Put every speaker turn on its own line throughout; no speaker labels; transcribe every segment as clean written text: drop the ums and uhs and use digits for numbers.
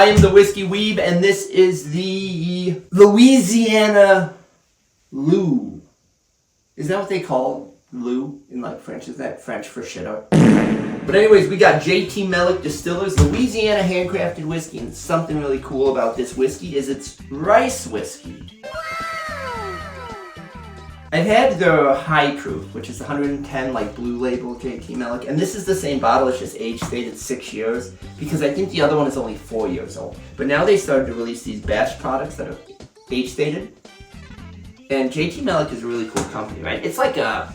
I am the Whiskey Weeb, and this is the Louisiana Lou. Is that what they call Lou in like French? Is that French for shitter? But anyways, we got JT Meleck Distillers Louisiana handcrafted whiskey, and something really cool about this whiskey is it's rice whiskey. I've had the high proof, which is 110 like blue label JT Meleck, and this is the same bottle, it's just age stated 6 years, because I think the other one is only 4 years old. But now they started to release these batch products that are age stated, and JT Meleck is a really cool company, right? It's like a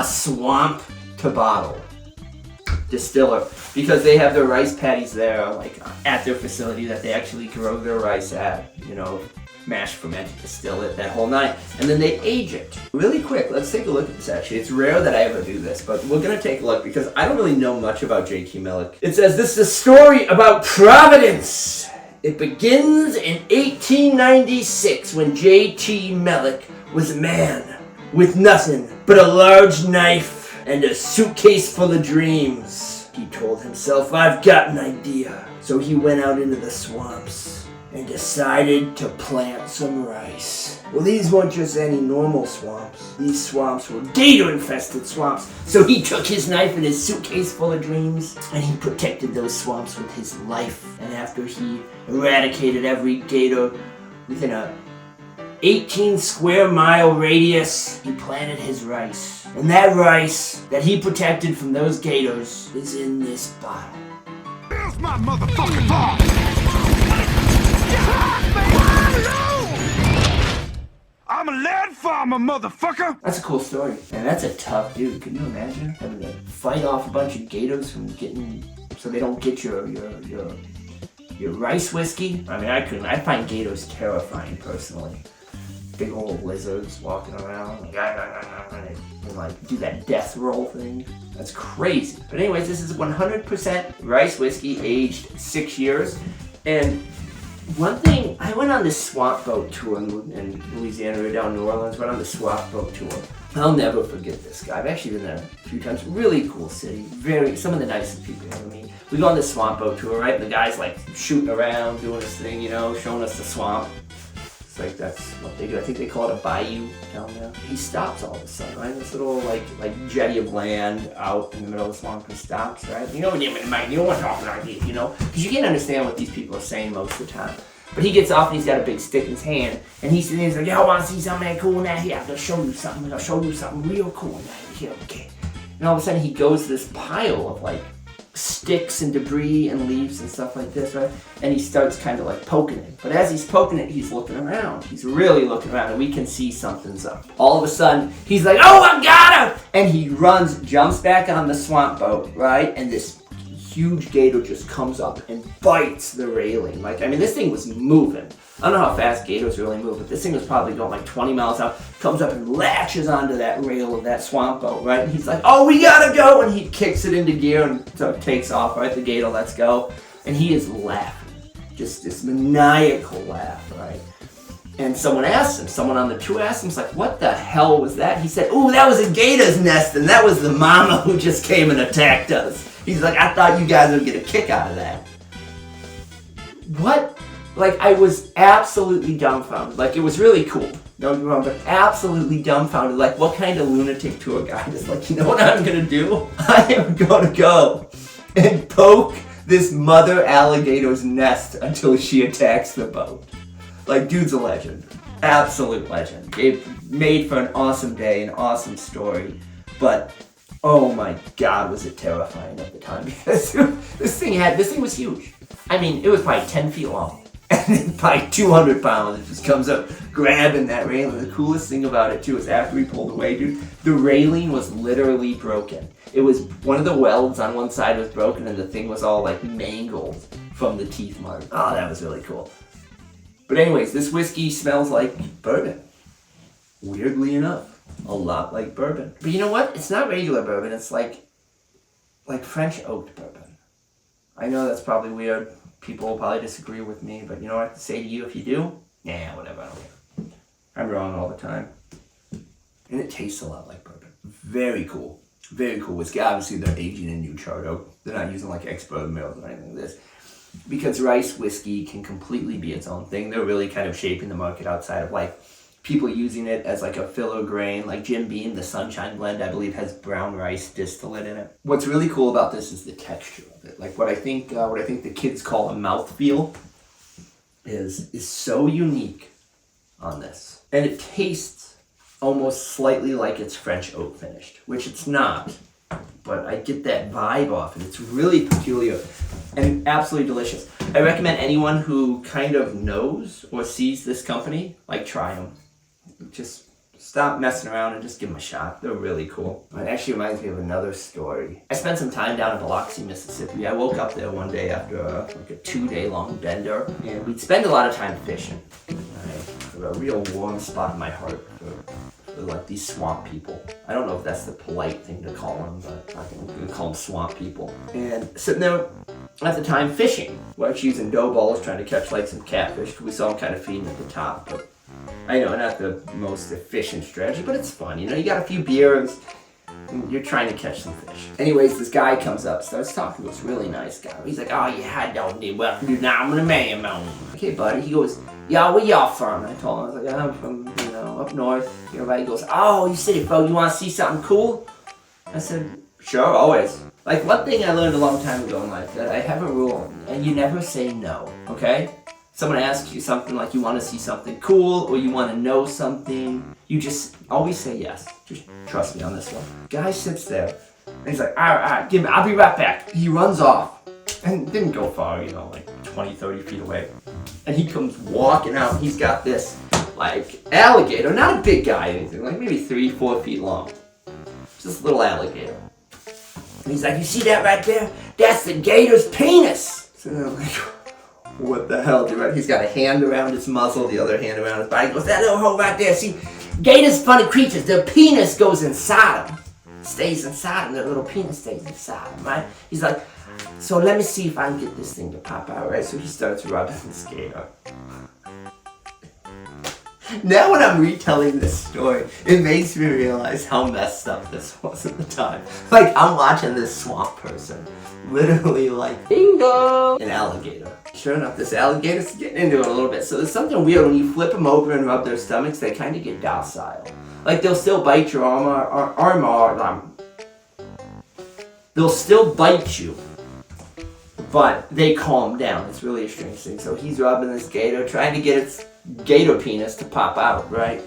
swamp to bottle distiller, because they have their rice paddies there, like at their facility that they actually grow their rice at, you know, mash, ferment, distill it, that whole night, and then they age it. Really quick, let's take a look at this actually. It's rare that I ever do this, but we're gonna take a look because I don't really know much about JT Meleck. It says, this is a story about Providence. It begins in 1896 when JT Meleck was a man with nothing but a large knife and a suitcase full of dreams. He told himself, I've got an idea. So he went out into the swamps and decided to plant some rice. Well, these weren't just any normal swamps. These swamps were gator-infested swamps. So he took his knife and his suitcase full of dreams, and he protected those swamps with his life. And after he eradicated every gator within a 18 square mile radius, he planted his rice. And that rice that he protected from those gators is in this bottle.
Here's my motherfucking ball! I'm a lead farmer, motherfucker!
That's a cool story. And that's a tough dude. Can you imagine having to fight off a bunch of gators from getting, so they don't get your rice whiskey? I mean, I couldn't. I find gators terrifying personally. Big old lizards walking around, and like do that death roll thing. That's crazy. But anyways, this is 100% rice whiskey, aged 6 years. And one thing, I went on this swamp boat tour in Louisiana, we were down in New Orleans, went on the swamp boat tour. I'll never forget this guy. I've actually been there a few times. Really cool city. Some of the nicest people you ever meet. We go on this swamp boat tour, right? And the guy's like shooting around, doing his thing, you know, showing us the swamp. It's like that's what they do. I think they call it a bayou down there. He stops all of a sudden, right? This little like jetty of land out in the middle of the swamp. He stops, right? You know what you don't want to talk like this, you know? Because you can't understand what these people are saying most of the time. But he gets off and he's got a big stick in his hand. And he's like, y'all want to see something cool now? Here, I'm going to show you something. I'm going to show you something real cool now. Here, okay. And all of a sudden he goes to this pile of like sticks and debris and leaves and stuff like this, right? And he starts kind of like poking it. But as he's poking it, he's looking around. He's really looking around, and we can see something's up. All of a sudden, he's like, oh, I got him! And he runs, jumps back on the swamp boat, right? And this huge gator just comes up and bites the railing. Like, I mean, this thing was moving. I don't know how fast gators really move, but this thing was probably going like 20 miles out, comes up and latches onto that rail of that swamp boat, right? And he's like, oh, we gotta go! And he kicks it into gear and so takes off, right? The gator lets go. And he is laughing. Just this maniacal laugh, right? And someone on the tour asked him, he's like, what the hell was that? He said, ooh, that was a gator's nest, and that was the mama who just came and attacked us. He's like, I thought you guys would get a kick out of that. What? Like, I was absolutely dumbfounded. Like, it was really cool. Don't get me wrong, but absolutely dumbfounded. Like, what kind of lunatic tour guide is like, you know what I'm gonna do? I am gonna go and poke this mother alligator's nest until she attacks the boat. Like, dude's a legend. Absolute legend. It made for an awesome day, an awesome story. But, oh my God, was it terrifying at the time. Because this thing was huge. I mean, it was probably 10 feet long. And then probably 200 pounds, it just comes up grabbing that railing. The coolest thing about it too is after we pulled away, dude, the railing was literally broken. It was, one of the welds on one side was broken and the thing was all like mangled from the teeth mark. Oh, that was really cool. But anyways, this whiskey smells like bourbon. Weirdly enough, a lot like bourbon. But you know what? It's not regular bourbon, it's like French oaked bourbon. I know that's probably weird. People will probably disagree with me, but you know what I have to say to you if you do? Nah, whatever, I don't care. I'm wrong all the time. And it tastes a lot like bourbon. Very cool. Very cool whiskey. Obviously, they're aging in new charred oak. They're not using like ex-bourbon barrels or anything like this. because rice whiskey can completely be its own thing. They're really kind of shaping the market outside of like people using it as like a filler grain. Like Jim Beam, the Sunshine Blend, I believe has brown rice distillate in it. What's really cool about this is the texture of it. Like what I think the kids call a mouthfeel is so unique on this. And it tastes almost slightly like it's French oak finished, which it's not. But I get that vibe off it. It's really peculiar and absolutely delicious. I recommend anyone who kind of knows or sees this company, like try them. Just stop messing around and just give them a shot. They're really cool. It actually reminds me of another story. I spent some time down in Biloxi, Mississippi. I woke up there one day after like a 2-day long bender, and we'd spend a lot of time fishing. A real warm spot in my heart for like these swamp people. I don't know if that's the polite thing to call them, but I think we're gonna call them swamp people. And sitting there at the time fishing, we're actually using dough balls trying to catch like some catfish because we saw them kind of feeding at the top. But I know, not the most efficient strategy, but it's fun. You know, you got a few beers, and you're trying to catch some fish. Anyways, this guy comes up, starts talking to this really nice guy. He's like, oh yeah, I don't need welcome to now, I'm gonna man mountain. Okay, buddy. He goes, yeah, where y'all from? And I told him, I was like, I'm from, up north. Everybody goes, oh, you city folk, you wanna see something cool? I said, sure, always. Like, one thing I learned a long time ago in life, that I have a rule, and you never say no, okay? Someone asks you something like you want to see something cool or you want to know something, you just always say yes. Just trust me on this one. Guy sits there and he's like, all right, give me, I'll be right back. He runs off and didn't go far, like 20, 30 feet away. And he comes walking out. He's got this like alligator, not a big guy or anything, like maybe 3-4 feet long. Just this little alligator. And he's like, you see that right there? That's the gator's penis. So I'm like, what the hell, dude? He's got a hand around his muzzle, the other hand around his body. He goes, that little hole right there. See, gators, funny creatures. Their penis goes inside them. Stays inside them. Their little penis stays inside them, right? He's like, so let me see if I can get this thing to pop out, right? So he starts rubbing this gator. Now when I'm retelling this story, it makes me realize how messed up this was at the time. Like, I'm watching this swamp person literally like, bingo, an alligator. Sure enough, this alligator's getting into it a little bit. So there's something weird when you flip them over and rub their stomachs, they kind of get docile. Like, they'll still bite your arm. They'll still bite you, but they calm down. It's really a strange thing. So he's rubbing this gator, trying to get its gator penis to pop out, right?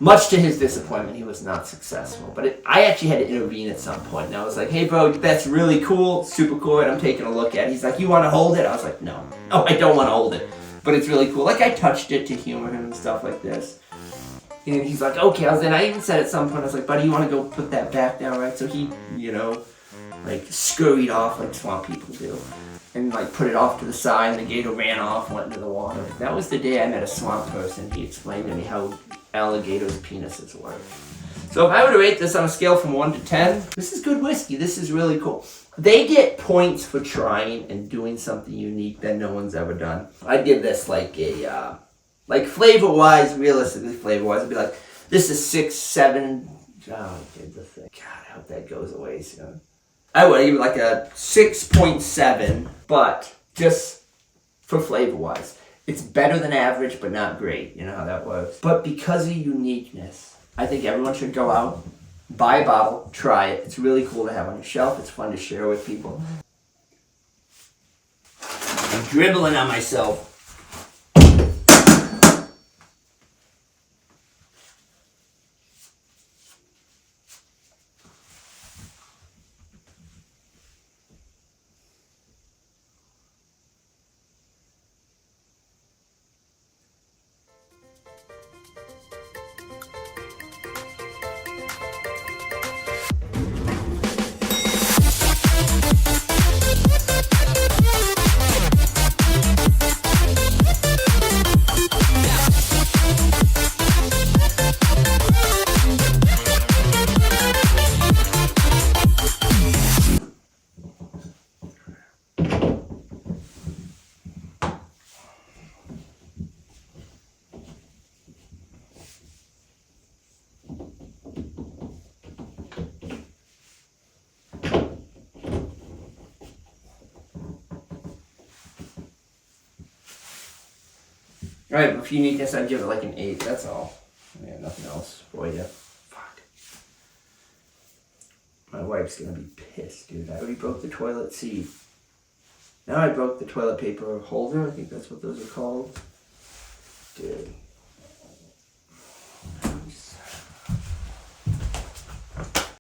Much to his disappointment, he was not successful. But I actually had to intervene at some point. And I was like, hey bro, that's really cool, super cool, and I'm taking a look at it. He's like, you want to hold it? I was like, no, I don't want to hold it. But it's really cool. Like, I touched it to humor him and stuff like this. And he's like, okay. I even said at some point, I was like, buddy, you want to go put that back down, right? So he, like scurried off like swamp people do. And like put it off to the side, and the gator ran off, went into the water. That was the day I met a swamp person. He explained to me how alligators' penises work. So if I were to rate this on a scale from 1 to 10, this is good whiskey. This is really cool. They get points for trying and doing something unique that no one's ever done. I'd give this like a, like flavor-wise, realistically flavor-wise, I'd be like, this is 6, 7. Oh, dude, the thing. God, I hope that goes away soon. I would give it like a 6.7, but just for flavor-wise. It's better than average, but not great. You know how that works. But because of uniqueness, I think everyone should go out, buy a bottle, try it. It's really cool to have on your shelf. It's fun to share with people. I'm dribbling on myself. Alright, but for uniqueness, I'd give it like an 8. That's all. I got nothing else for you. Fuck. My wife's gonna be pissed, dude. I already broke the toilet seat. Now I broke the toilet paper holder. I think that's what those are called.